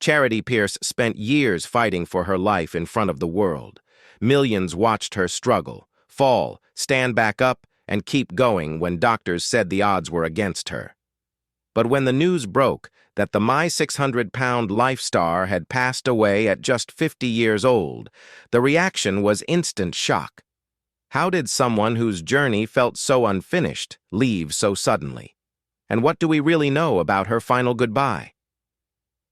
Charity Pierce spent years fighting for her life in front of the world. Millions watched her struggle, fall, stand back up, and keep going when doctors said the odds were against her. But when the news broke that the My 600-Pound Life star had passed away at just 50 years old, the reaction was instant shock. How did someone whose journey felt so unfinished leave so suddenly? And what do we really know about her final goodbye?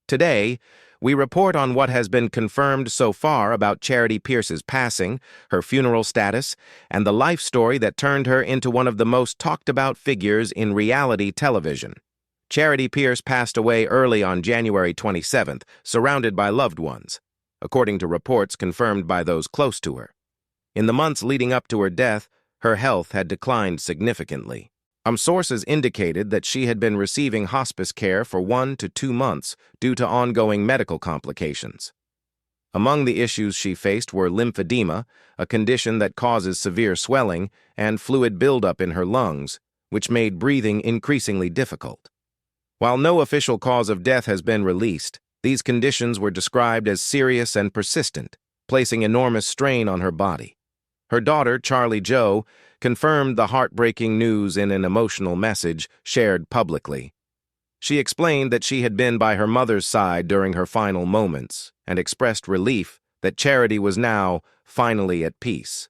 Today, we report on what has been confirmed so far about Charity Pierce's passing, her funeral status, and the life story that turned her into one of the most talked-about figures in reality television. Charity Pierce passed away early on January 27th, surrounded by loved ones, according to reports confirmed by those close to her. In the months leading up to her death, her health had declined significantly. Sources indicated that she had been receiving hospice care for 1 to 2 months due to ongoing medical complications. Among the issues she faced were lymphedema, a condition that causes severe swelling, and fluid buildup in her lungs, which made breathing increasingly difficult. While no official cause of death has been released, these conditions were described as serious and persistent, placing enormous strain on her body. Her daughter, Charlie Jo, confirmed the heartbreaking news in an emotional message shared publicly. She explained that she had been by her mother's side during her final moments and expressed relief that Charity was now finally at peace.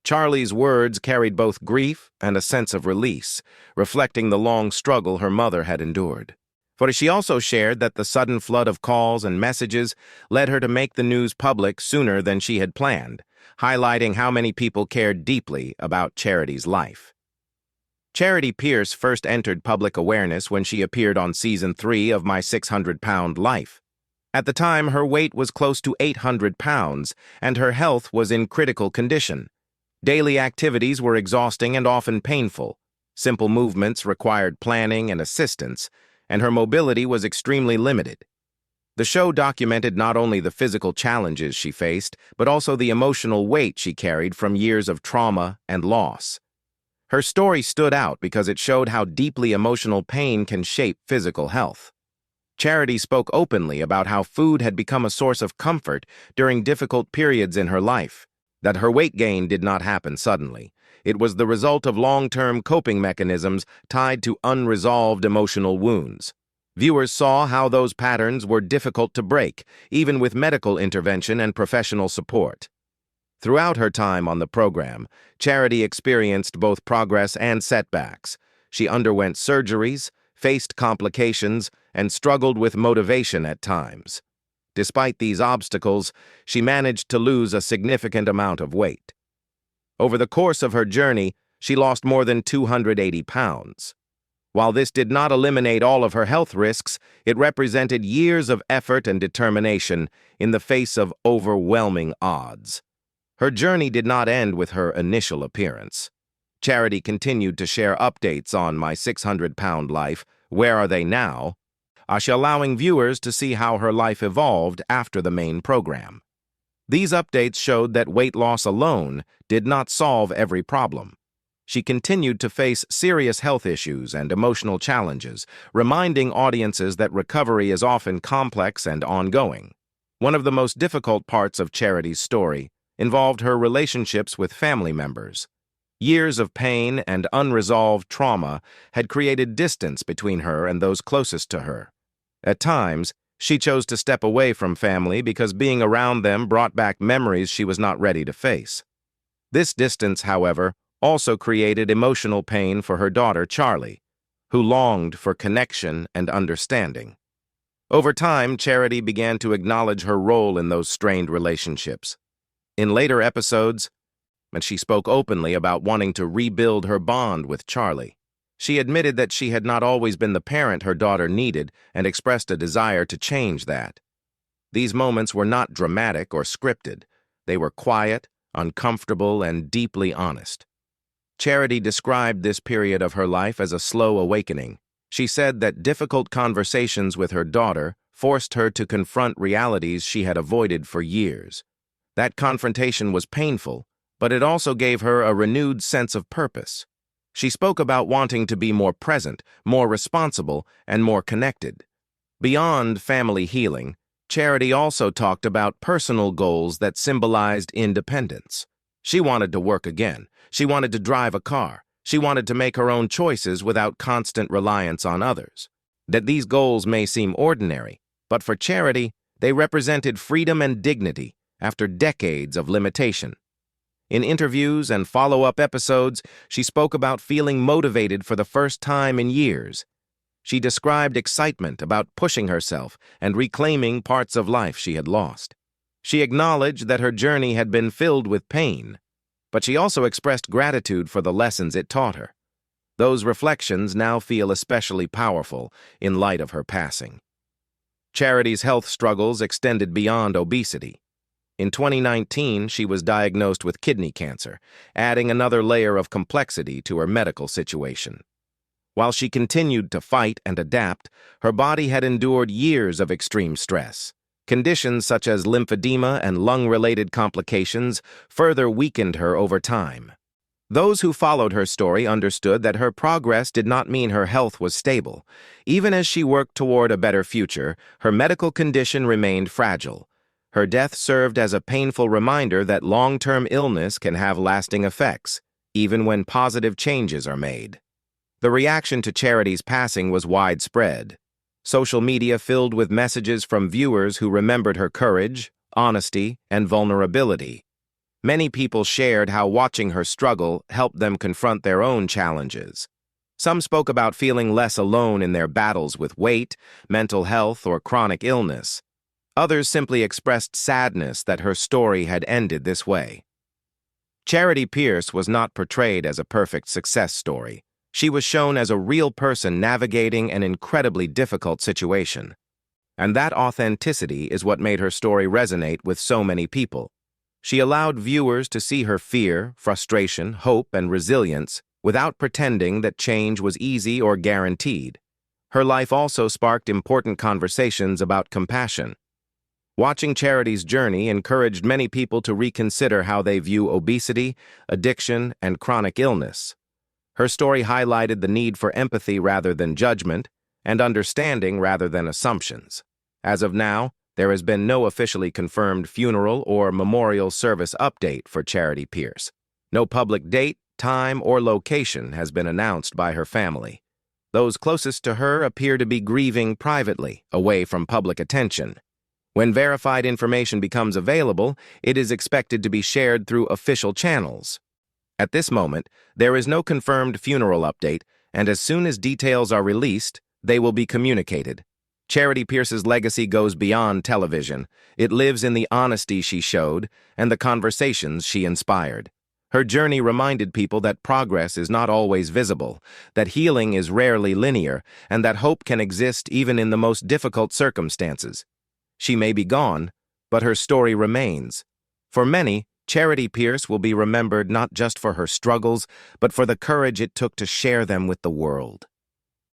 Charlie's words carried both grief and a sense of release, reflecting the long struggle her mother had endured. For she also shared that the sudden flood of calls and messages led her to make the news public sooner than she had planned, highlighting how many people cared deeply about Charity's life. Charity Pierce first entered public awareness when she appeared on Season 3 of My 600-Pound Life. At the time, her weight was close to 800 pounds, and her health was in critical condition. Daily activities were exhausting and often painful. Simple movements required planning and assistance, and her mobility was extremely limited. The show documented not only the physical challenges she faced, but also the emotional weight she carried from years of trauma and loss. Her story stood out because it showed how deeply emotional pain can shape physical health. Charity spoke openly about how food had become a source of comfort during difficult periods in her life, that her weight gain did not happen suddenly. It was the result of long-term coping mechanisms tied to unresolved emotional wounds. Viewers saw how those patterns were difficult to break, even with medical intervention and professional support. Throughout her time on the program, Charity experienced both progress and setbacks. She underwent surgeries, faced complications, and struggled with motivation at times. Despite these obstacles, she managed to lose a significant amount of weight. Over the course of her journey, she lost more than 280 pounds. While this did not eliminate all of her health risks, it represented years of effort and determination in the face of overwhelming odds. Her journey did not end with her initial appearance. Charity continued to share updates on My 600-Pound Life, Where Are They Now?, allowing viewers to see how her life evolved after the main program. These updates showed that weight loss alone did not solve every problem. She continued to face serious health issues and emotional challenges, reminding audiences that recovery is often complex and ongoing. One of the most difficult parts of Charity's story involved her relationships with family members. Years of pain and unresolved trauma had created distance between her and those closest to her. At times, she chose to step away from family because being around them brought back memories she was not ready to face. This distance, however, also created emotional pain for her daughter, Charlie, who longed for connection and understanding. Over time, Charity began to acknowledge her role in those strained relationships. In later episodes, she spoke openly about wanting to rebuild her bond with Charlie. She admitted that she had not always been the parent her daughter needed and expressed a desire to change that. These moments were not dramatic or scripted. They were quiet, uncomfortable, and deeply honest. Charity described this period of her life as a slow awakening. She said that difficult conversations with her daughter forced her to confront realities she had avoided for years. That confrontation was painful, but it also gave her a renewed sense of purpose. She spoke about wanting to be more present, more responsible, and more connected. Beyond family healing, Charity also talked about personal goals that symbolized independence. She wanted to work again. She wanted to drive a car. She wanted to make her own choices without constant reliance on others. That these goals may seem ordinary, but for Charity, they represented freedom and dignity after decades of limitation. In interviews and follow-up episodes, she spoke about feeling motivated for the first time in years. She described excitement about pushing herself and reclaiming parts of life she had lost. She acknowledged that her journey had been filled with pain, but she also expressed gratitude for the lessons it taught her. Those reflections now feel especially powerful in light of her passing. Charity's health struggles extended beyond obesity. In 2019, she was diagnosed with kidney cancer, adding another layer of complexity to her medical situation. While she continued to fight and adapt, her body had endured years of extreme stress. Conditions such as lymphedema and lung-related complications further weakened her over time. Those who followed her story understood that her progress did not mean her health was stable. Even as she worked toward a better future, her medical condition remained fragile. Her death served as a painful reminder that long-term illness can have lasting effects, even when positive changes are made. The reaction to Charity's passing was widespread. Social media filled with messages from viewers who remembered her courage, honesty, and vulnerability. Many people shared how watching her struggle helped them confront their own challenges. Some spoke about feeling less alone in their battles with weight, mental health, or chronic illness. Others simply expressed sadness that her story had ended this way. Charity Pierce was not portrayed as a perfect success story. She was shown as a real person navigating an incredibly difficult situation. And that authenticity is what made her story resonate with so many people. She allowed viewers to see her fear, frustration, hope, and resilience without pretending that change was easy or guaranteed. Her life also sparked important conversations about compassion. Watching Charity's journey encouraged many people to reconsider how they view obesity, addiction, and chronic illness. Her story highlighted the need for empathy rather than judgment, and understanding rather than assumptions. As of now, there has been no officially confirmed funeral or memorial service update for Charity Pierce. No public date, time, or location has been announced by her family. Those closest to her appear to be grieving privately, away from public attention. When verified information becomes available, it is expected to be shared through official channels. At this moment, there is no confirmed funeral update, and as soon as details are released, they will be communicated. Charity Pierce's legacy goes beyond television. It lives in the honesty she showed and the conversations she inspired. Her journey reminded people that progress is not always visible, that healing is rarely linear, and that hope can exist even in the most difficult circumstances. She may be gone, but her story remains. For many, Charity Pierce will be remembered not just for her struggles, but for the courage it took to share them with the world.